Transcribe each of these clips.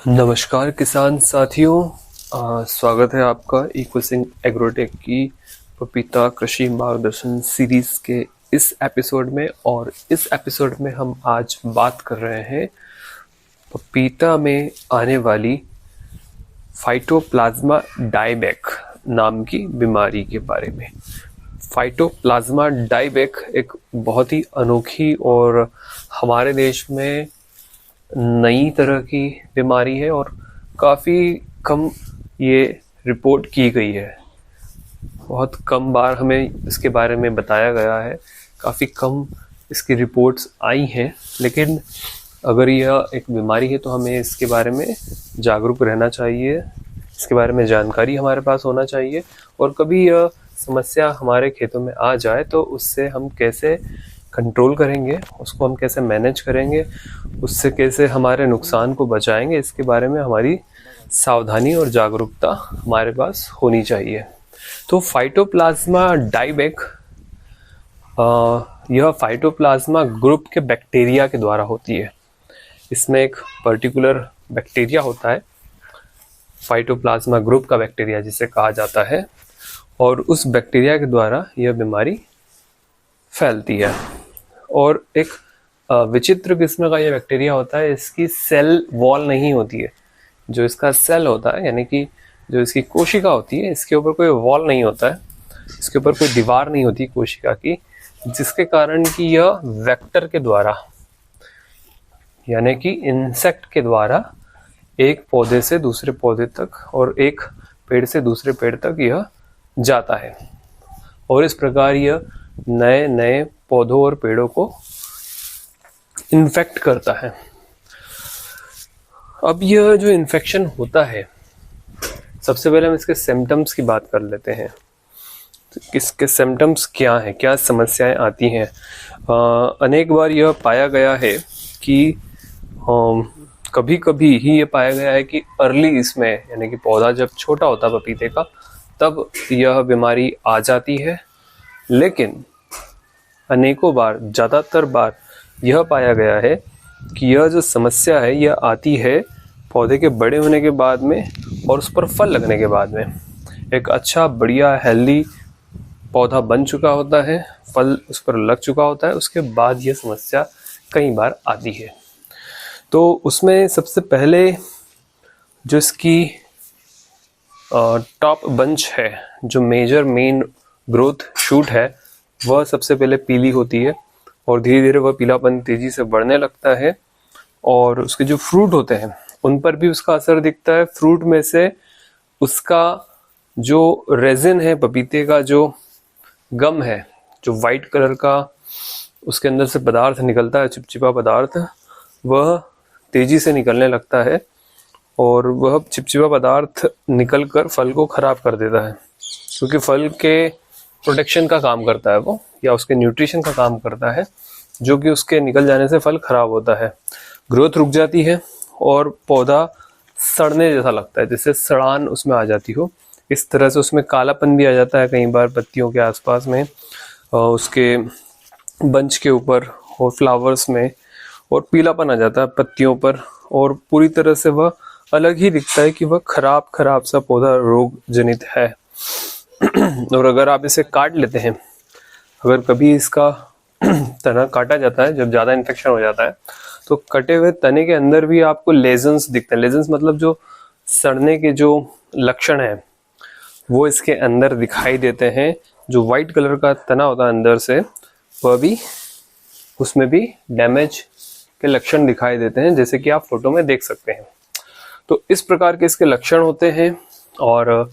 नमस्कार किसान साथियों, स्वागत है आपका इक्वसिंग एग्रोटेक की पपीता कृषि मार्गदर्शन सीरीज के इस एपिसोड में। और इस एपिसोड में हम आज बात कर रहे हैं पपीता में आने वाली फाइटोप्लाज्मा डायबैक नाम की बीमारी के बारे में। फाइटोप्लाज्मा डायबैक एक बहुत ही अनोखी और हमारे देश में नई तरह की बीमारी है और काफ़ी कम ये रिपोर्ट की गई है। बहुत कम बार हमें इसके बारे में बताया गया है, काफ़ी कम इसकी रिपोर्ट्स आई हैं। लेकिन अगर यह एक बीमारी है तो हमें इसके बारे में जागरूक रहना चाहिए, इसके बारे में जानकारी हमारे पास होना चाहिए। और कभी यह समस्या हमारे खेतों में आ जाए तो उससे हम कैसे कंट्रोल करेंगे, उसको हम कैसे मैनेज करेंगे, उससे कैसे हमारे नुकसान को बचाएंगे, इसके बारे में हमारी सावधानी और जागरूकता हमारे पास होनी चाहिए। तो फाइटोप्लाज्मा डायबैक यह फाइटोप्लाज्मा ग्रुप के बैक्टीरिया के द्वारा होती है। इसमें एक पर्टिकुलर बैक्टीरिया होता है, फाइटोप्लाज्मा ग्रुप का बैक्टीरिया जिसे कहा जाता है, और उस बैक्टीरिया के द्वारा यह बीमारी फैलती है। और एक विचित्र किस्म का यह बैक्टीरिया होता है, इसकी सेल वॉल नहीं होती है। जो इसका सेल होता है यानी कि जो इसकी कोशिका होती है, इसके ऊपर कोई वॉल नहीं होता है, इसके ऊपर कोई दीवार नहीं होती कोशिका की, जिसके कारण कि यह वेक्टर के द्वारा यानी कि इंसेक्ट के द्वारा एक पौधे से दूसरे पौधे तक और एक पेड़ से दूसरे पेड़ तक यह जाता है और इस प्रकार यह नए नए पौधों और पेड़ों को इन्फेक्ट करता है। अब यह जो इन्फेक्शन होता है, सबसे पहले हम इसके सिम्टम्स की बात कर लेते हैं। तो इसके सिम्टम्स क्या हैं, क्या समस्याएं आती हैं। अनेक बार यह पाया गया है कि कभी कभी ही ये पाया गया है कि अर्ली इसमें यानी कि पौधा जब छोटा होता है पपीते का, तब यह बीमारी आ जाती है। लेकिन अनेकों बार, ज़्यादातर बार यह पाया गया है कि यह जो समस्या है यह आती है पौधे के बड़े होने के बाद में और उस पर फल लगने के बाद में। एक अच्छा बढ़िया हेल्दी पौधा बन चुका होता है, फल उस पर लग चुका होता है, उसके बाद यह समस्या कई बार आती है। तो उसमें सबसे पहले जो इसकी टॉप बंच है, जो मेन ग्रोथ शूट है, वह सबसे पहले पीली होती है और धीरे धीरे वह पीलापन तेजी से बढ़ने लगता है। और उसके जो फ्रूट होते हैं उन पर भी उसका असर दिखता है। फ्रूट में से उसका जो रेजिन है, पपीते का जो गम है, जो वाइट कलर का उसके अंदर से पदार्थ निकलता है, चिपचिपा पदार्थ, वह तेजी से निकलने लगता है और वह चिपचिपा पदार्थ निकलकर फल को खराब कर देता है, क्योंकि फल के प्रोटेक्शन का काम करता है वो, या उसके न्यूट्रिशन का काम करता है, जो कि उसके निकल जाने से फल खराब होता है। ग्रोथ रुक जाती है और पौधा सड़ने जैसा लगता है, जैसे सड़ान उसमें आ जाती हो। इस तरह से उसमें कालापन भी आ जाता है कई बार पत्तियों के आसपास में, उसके बंच के ऊपर और फ्लावर्स में, और पीलापन आ जाता है पत्तियों पर, और पूरी तरह से वह अलग ही दिखता है कि वह खराब सा पौधा रोग जनित है। और अगर आप इसे काट लेते हैं, अगर कभी इसका तना काटा जाता है, जब ज़्यादा इन्फेक्शन हो जाता है, तो कटे हुए तने के अंदर भी आपको लेजन्स दिखते हैं। लेजन्स मतलब जो सड़ने के जो लक्षण हैं वो इसके अंदर दिखाई देते हैं। जो वाइट कलर का तना होता है अंदर से, वह भी, उसमें भी डैमेज के लक्षण दिखाई देते हैं, जैसे कि आप फोटो में देख सकते हैं। तो इस प्रकार के इसके लक्षण होते हैं। और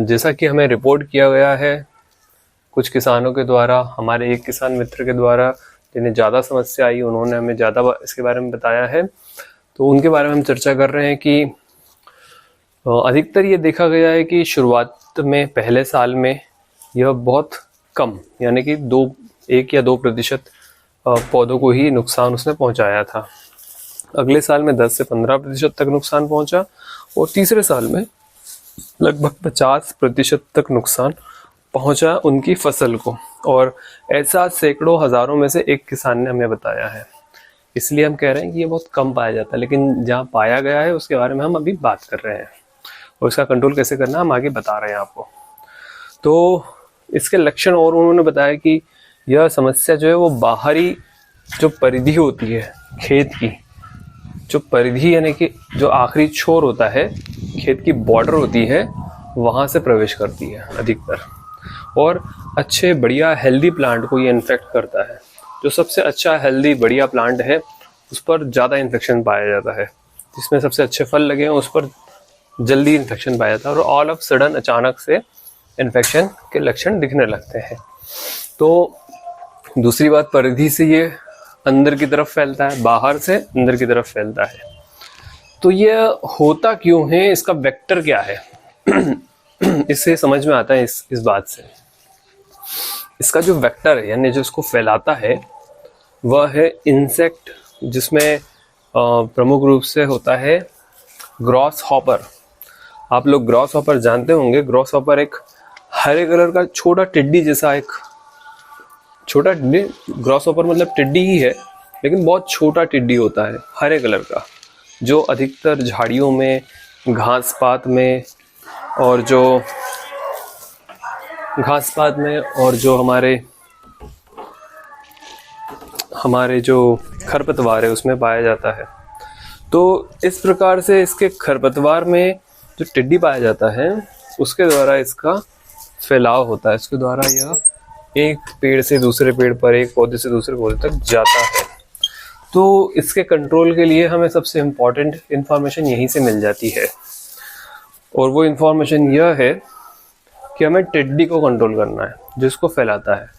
जैसा कि हमें रिपोर्ट किया गया है कुछ किसानों के द्वारा, हमारे एक किसान मित्र के द्वारा जिन्हें ज़्यादा समस्या आई, उन्होंने हमें ज़्यादा इसके बारे में बताया है, तो उनके बारे में हम चर्चा कर रहे हैं कि अधिकतर ये देखा गया है कि शुरुआत में पहले साल में यह बहुत कम यानी कि 1 या 2% पौधों को ही नुकसान उसने पहुंचाया था। अगले साल में 10 से 15% तक नुकसान पहुंचा और तीसरे साल में लगभग 50% तक नुकसान पहुंचा उनकी फसल को। और ऐसा सैकड़ों हजारों में से एक किसान ने हमें बताया है। इसलिए हम कह रहे हैं कि ये बहुत कम पाया जाता है, लेकिन जहाँ पाया गया है उसके बारे में हम अभी बात कर रहे हैं, और इसका कंट्रोल कैसे करना हम आगे बता रहे हैं आपको। तो इसके लक्षण और उन्होंने बताया कि यह समस्या जो है वो बाहरी जो परिधि होती है खेत की, जो परिधि यानी कि जो आखिरी छोर होता है, खेत की बॉर्डर होती है, वहाँ से प्रवेश करती है अधिकतर। और अच्छे बढ़िया हेल्दी प्लांट को ये इन्फेक्ट करता है। जो सबसे अच्छा हेल्दी बढ़िया प्लांट है उस पर ज़्यादा इन्फेक्शन पाया जाता है। जिसमें सबसे अच्छे फल लगे हैं उस पर जल्दी इन्फेक्शन पाया जाता है, और ऑल ऑफ सडन अचानक से इन्फेक्शन के लक्षण दिखने लगते हैं। तो दूसरी बात, परिधि से ये अंदर की तरफ फैलता है, बाहर से अंदर की तरफ फैलता है। तो ये होता क्यों है, इसका वेक्टर क्या है इससे समझ में आता है इस बात से। इसका जो वेक्टर है यानी जो इसको फैलाता है वह है इंसेक्ट, जिसमें प्रमुख रूप से होता है ग्रॉस हॉपर। आप लोग ग्रॉस हॉपर जानते होंगे। ग्रॉस हॉपर एक हरे कलर का छोटा टिड्डी जैसा, एक छोटा टिड्डी। ग्रॉस हॉपर मतलब टिड्डी ही है, लेकिन बहुत छोटा टिड्डी होता है हरे कलर का, जो अधिकतर झाड़ियों में, घास पात में, और जो हमारे जो खरपतवार है उसमें पाया जाता है। तो इस प्रकार से इसके खरपतवार में जो टिड्डी पाया जाता है उसके द्वारा इसका फैलाव होता है। इसके द्वारा यह एक पेड़ से दूसरे पेड़ पर, एक पौधे से दूसरे पौधे तक जाता है। तो इसके कंट्रोल के लिए हमें सबसे इम्पोर्टेंट इंफॉर्मेशन यहीं से मिल जाती है, और वो इंफॉर्मेशन यह है कि हमें टिड्डी को कंट्रोल करना है जिसको फैलाता है।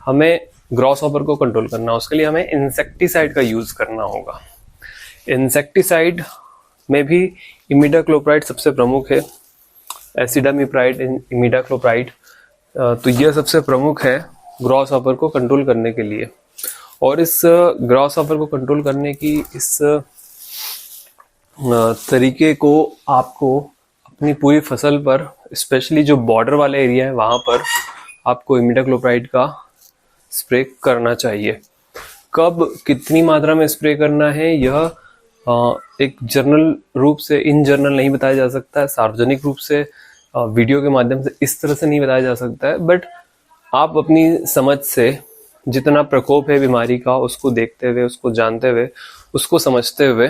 हमें ग्रॉस हॉपर को कंट्रोल करना है, उसके लिए हमें इंसेक्टिसाइड का यूज़ करना होगा। इंसेक्टिसाइड में भी इमिडाक्लोप्राइड सबसे प्रमुख है, एसिडामिप्राइड, इमिडाक्लोप्राइड। तो यह सबसे प्रमुख है ग्रॉस हॉपर को कंट्रोल करने के लिए। और इस ग्रॉस हॉपर को कंट्रोल करने की इस तरीके को आपको अपनी पूरी फसल पर, स्पेशली जो बॉर्डर वाले एरिया है वहाँ पर आपको इमिडाक्लोप्राइड का स्प्रे करना चाहिए। कब कितनी मात्रा में स्प्रे करना है यह एक जर्नल रूप से, इन जर्नल नहीं बताया जा सकता है, सार्वजनिक रूप से वीडियो के माध्यम से इस तरह से नहीं बताया जा सकता है। बट आप अपनी समझ से, जितना प्रकोप है बीमारी का उसको देखते हुए, उसको जानते हुए, उसको समझते हुए,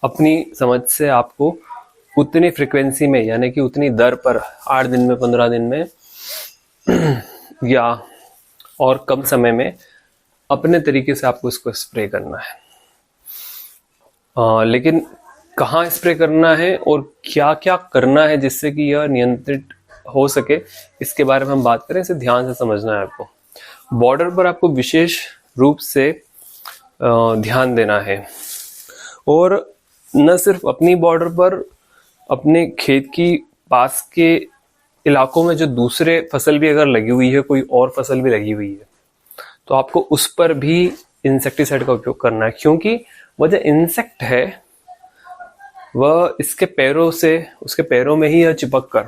अपनी समझ से आपको उतनी फ्रीक्वेंसी में यानी कि उतनी दर पर 8 दिन में, 15 दिन में या और कम समय में अपने तरीके से आपको इसको स्प्रे करना है। लेकिन कहाँ स्प्रे करना है और क्या क्या करना है जिससे कि यह नियंत्रित हो सके, इसके बारे में हम बात करें। इसे ध्यान से समझना है आपको। बॉर्डर पर आपको विशेष रूप से ध्यान देना है, और न सिर्फ अपनी बॉर्डर पर, अपने खेत की पास के इलाकों में जो दूसरे फसल भी अगर लगी हुई है, कोई और फसल भी लगी हुई है, तो आपको उस पर भी इंसेक्टिसाइड का उपयोग करना है। क्योंकि वह जो इंसेक्ट है वह इसके पैरों से, उसके पैरों में ही यह चिपक कर,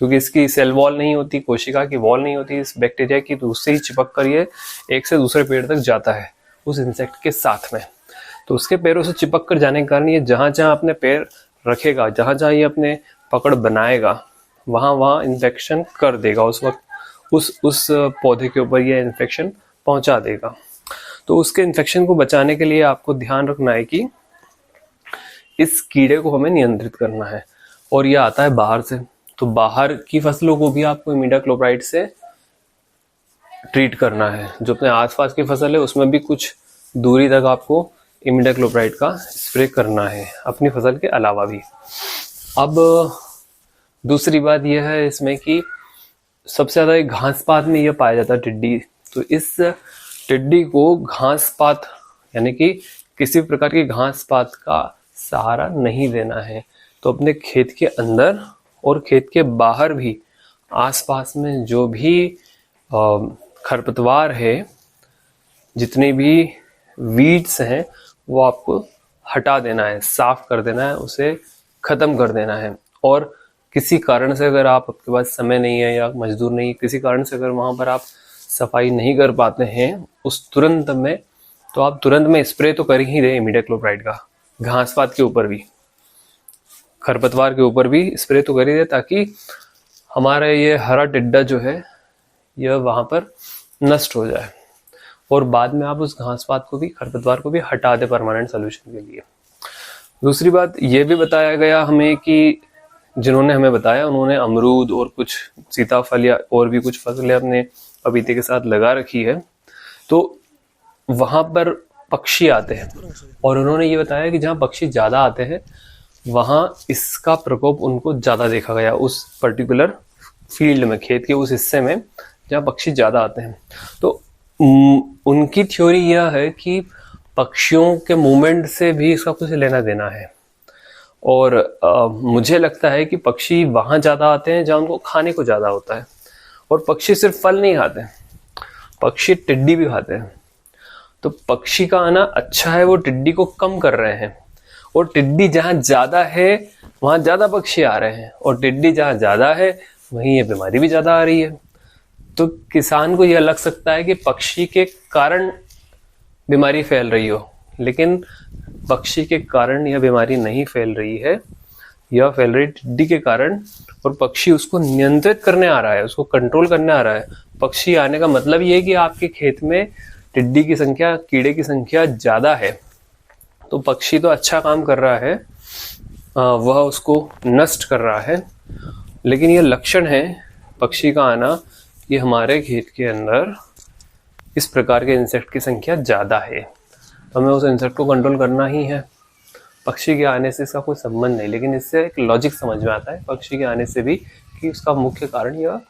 क्योंकि इसकी सेल वॉल नहीं होती, कोशिका की वॉल नहीं होती इस बैक्टीरिया की, तो उससे ही चिपक कर ये एक से दूसरे पेड़ तक जाता है उस इंसेक्ट के साथ में। तो उसके पैरों से चिपक कर जाने के कारण ये जहाँ जहाँ अपने पैर रखेगा, जहाँ जहाँ ये अपने पकड़ बनाएगा, वहाँ वहाँ इन्फेक्शन कर देगा। उस वक्त उस पौधे के ऊपर ये इन्फेक्शन पहुँचा देगा। तो उसके इन्फेक्शन को बचाने के लिए आपको ध्यान रखना है कि इस कीड़े को हमें नियंत्रित करना है, और यह आता है बाहर से। तो बाहर की फसलों को भी आपको इमिडाक्लोप्राइड से ट्रीट करना है। जो अपने आसपास की फसल है उसमें भी कुछ दूरी तक आपको इमिडाक्लोप्राइड का स्प्रे करना है, अपनी फसल के अलावा भी। अब दूसरी बात यह है इसमें कि सबसे ज़्यादा घास पात में यह पाया जाता है टिड्डी। तो इस टिड्डी को घास पात यानी कि किसी प्रकार की घास पात का सहारा नहीं देना है। तो अपने खेत के अंदर और खेत के बाहर भी आसपास में जो भी खरपतवार है, जितने भी वीड्स हैं, वो आपको हटा देना है, साफ कर देना है, उसे खत्म कर देना है। और किसी कारण से अगर आपके पास समय नहीं है या मजदूर नहीं है, किसी कारण से अगर वहाँ पर आप सफाई नहीं कर पाते हैं उस तुरंत में, तो आप तुरंत में स्प्रे तो कर ही दें इमिडाक्लोप्राइड का, घास पात के ऊपर भी, खरपतवार के ऊपर भी स्प्रे तो कर ही दे, ताकि हमारा ये हरा टिड्डा जो है यह वहाँ पर नष्ट हो जाए और बाद में आप उस घास पात को भी, खरपतवार को भी हटा दें परमानेंट सोल्यूशन के लिए। दूसरी बात ये भी बताया गया हमें कि जिन्होंने हमें बताया उन्होंने अमरूद और कुछ सीताफल या और भी कुछ फसलें अपने पपीते के साथ लगा रखी है, तो वहाँ पर पक्षी आते हैं और उन्होंने ये बताया कि जहाँ पक्षी ज़्यादा आते हैं वहाँ इसका प्रकोप उनको ज़्यादा देखा गया, उस पर्टिकुलर फील्ड में, खेत के उस हिस्से में जहाँ पक्षी ज़्यादा आते हैं। तो उनकी थ्योरी यह है कि पक्षियों के मूवमेंट से भी इसका कुछ लेना देना है और मुझे लगता है कि पक्षी वहाँ ज़्यादा आते हैं जहाँ उनको खाने को ज़्यादा होता है, और पक्षी सिर्फ फल नहीं खाते, पक्षी टिड्डी भी खाते हैं। तो पक्षी का आना अच्छा है, वो टिड्डी को कम कर रहे हैं, और टिड्डी जहाँ ज़्यादा है वहाँ ज़्यादा पक्षी आ रहे हैं, और टिड्डी जहाँ ज़्यादा है वहीं ये बीमारी भी ज़्यादा आ रही है। तो किसान को यह लग सकता है कि पक्षी के कारण बीमारी फैल रही हो, लेकिन पक्षी के कारण यह बीमारी नहीं फैल रही है, यह फैल रही टिड्डी के कारण, और पक्षी उसको नियंत्रित करने आ रहा है, उसको कंट्रोल करने आ रहा है। पक्षी आने का मतलब ये है कि आपके खेत में टिड्डी की संख्या, कीड़े की संख्या ज़्यादा है, तो पक्षी तो अच्छा काम कर रहा है, वह उसको नष्ट कर रहा है, लेकिन यह लक्षण है पक्षी का आना कि हमारे खेत के अंदर इस प्रकार के इंसेक्ट की संख्या ज़्यादा है, तो हमें उस इंसेक्ट को कंट्रोल करना ही है। पक्षी के आने से इसका कोई संबंध नहीं, लेकिन इससे एक लॉजिक समझ में आता है पक्षी के आने से भी कि उसका मुख्य कारण यह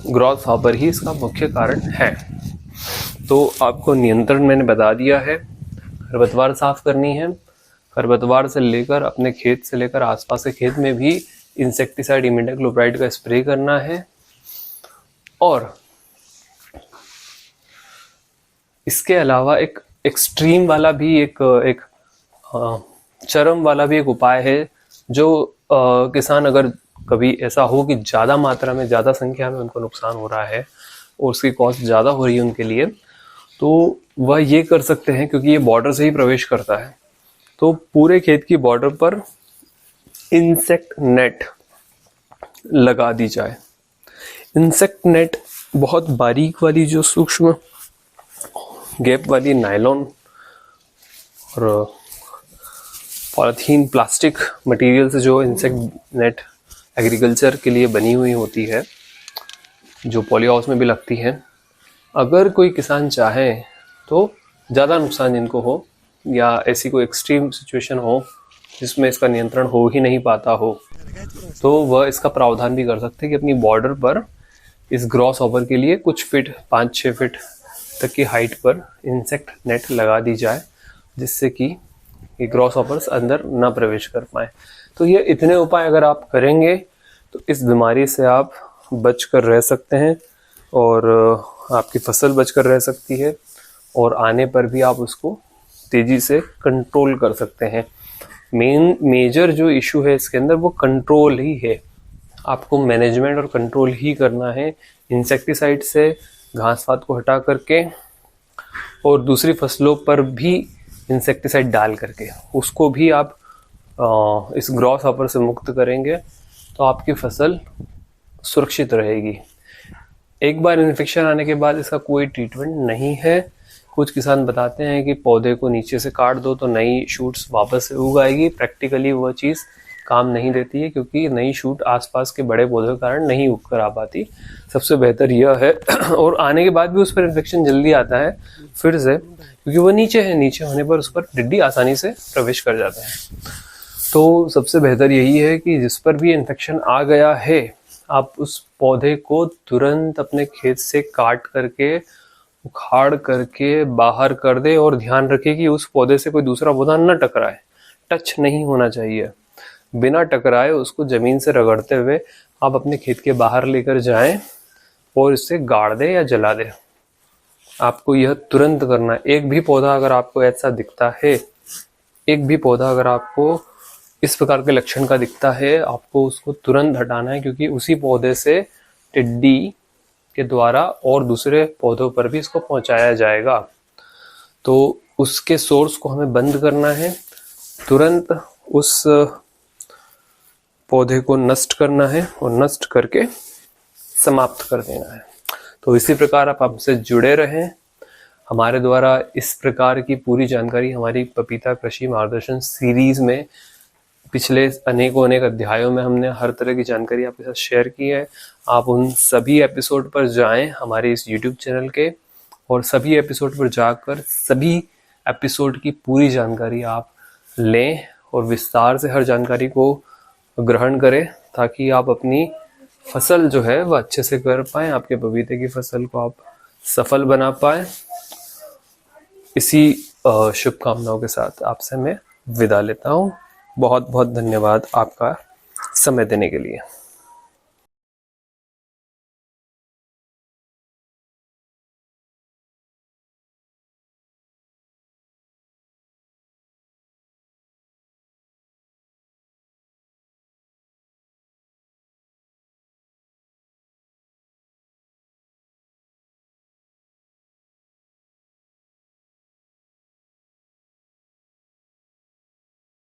ग्रॉस हॉपर ही इसका मुख्य कारण है। तो आपको नियंत्रण मैंने बता दिया है, खरपतवार साफ करनी है, खरपतवार से लेकर अपने खेत से लेकर आसपास के खेत में भी इंसेक्टिसाइड इमिडाक्लोप्राइड का स्प्रे करना है, और इसके अलावा एक एक्सट्रीम वाला भी एक चरम वाला भी एक उपाय है, जो किसान अगर कभी ऐसा हो कि ज़्यादा मात्रा में, ज़्यादा संख्या में उनको नुकसान हो रहा है और उसकी कॉस्ट ज़्यादा हो रही है उनके लिए, तो वह ये कर सकते हैं, क्योंकि ये बॉर्डर से ही प्रवेश करता है, तो पूरे खेत की बॉर्डर पर इंसेक्ट नेट लगा दी जाए। इंसेक्ट नेट बहुत बारीक वाली, जो सूक्ष्म गैप वाली नायलॉन और पॉलीथीन, प्लास्टिक मटेरियल से जो इंसेक्ट नेट एग्रीकल्चर के लिए बनी हुई होती है, जो पॉली हाउस में भी लगती है, अगर कोई किसान चाहे तो ज़्यादा नुकसान जिनको हो या ऐसी कोई एक्सट्रीम सिचुएशन हो जिसमें इसका नियंत्रण हो ही नहीं पाता हो, तो वह इसका प्रावधान भी कर सकते हैं कि अपनी बॉर्डर पर इस ग्रॉस हॉपर के लिए कुछ फीट, 5-6 फीट तक की हाइट पर इंसेक्ट नेट लगा दी जाए, जिससे कि ये ग्रॉस हॉपर्स अंदर ना प्रवेश कर पाए। तो ये इतने उपाय अगर आप करेंगे तो इस बीमारी से आप बच कर रह सकते हैं, और आपकी फसल बच कर रह सकती है, और आने पर भी आप उसको तेज़ी से कंट्रोल कर सकते हैं। मेजर जो इशू है इसके अंदर वो कंट्रोल ही है, आपको मैनेजमेंट और कंट्रोल ही करना है, इंसेक्टिसाइड से घास पात को हटा करके और दूसरी फसलों पर भी इंसेक्टिसाइड डाल करके उसको भी आप इस ग्रॉस हॉपर से मुक्त करेंगे तो आपकी फसल सुरक्षित रहेगी। एक बार इन्फेक्शन आने के बाद इसका कोई ट्रीटमेंट नहीं है। कुछ किसान बताते हैं कि पौधे को नीचे से काट दो तो नई शूट्स वापस से उग आएगी। प्रैक्टिकली वह चीज़ काम नहीं देती है, क्योंकि नई शूट आसपास के बड़े पौधों के कारण नहीं उग कर आ पाती। सबसे बेहतर यह है और आने के बाद भी उस पर इन्फेक्शन जल्दी आता है फिर से, क्योंकि वो नीचे है, नीचे होने पर उस पर टिड्डी आसानी से प्रवेश कर जाते हैं। तो सबसे बेहतर यही है कि जिस पर भी इन्फेक्शन आ गया है आप उस पौधे को तुरंत अपने खेत से काट करके, उखाड़ करके बाहर कर दे, और ध्यान रखें कि उस पौधे से कोई दूसरा पौधा न टकराए, टच नहीं होना चाहिए। बिना टकराए उसको जमीन से रगड़ते हुए आप अपने खेत के बाहर लेकर जाएं और इससे गाड़ दे या जला दे। आपको यह तुरंत करना है। एक भी पौधा अगर आपको ऐसा दिखता है, एक भी पौधा अगर आपको इस प्रकार के लक्षण का दिखता है, आपको उसको तुरंत हटाना है, क्योंकि उसी पौधे से टिड्डी के द्वारा और दूसरे पौधों पर भी इसको पहुंचाया जाएगा। तो उसके सोर्स को हमें बंद करना है, तुरंत उस पौधे को नष्ट करना है और नष्ट करके समाप्त कर देना है। तो इसी प्रकार आप हमसे जुड़े रहें। हमारे द्वारा इस प्रकार की पूरी जानकारी हमारी पपीता कृषि मार्गदर्शन सीरीज में पिछले अनेक अध्यायों में हमने हर तरह की जानकारी आपके साथ शेयर की है। आप उन सभी एपिसोड पर जाएं हमारे इस YouTube चैनल के, और सभी एपिसोड पर जाकर सभी एपिसोड की पूरी जानकारी आप लें और विस्तार से हर जानकारी को ग्रहण करें, ताकि आप अपनी फसल जो है वह अच्छे से कर पाएं, आपके पपीते की फसल को आप सफल बना पाएं। इसी शुभकामनाओं के साथ आपसे मैं विदा लेता हूं। बहुत बहुत धन्यवाद आपका समय देने के लिए।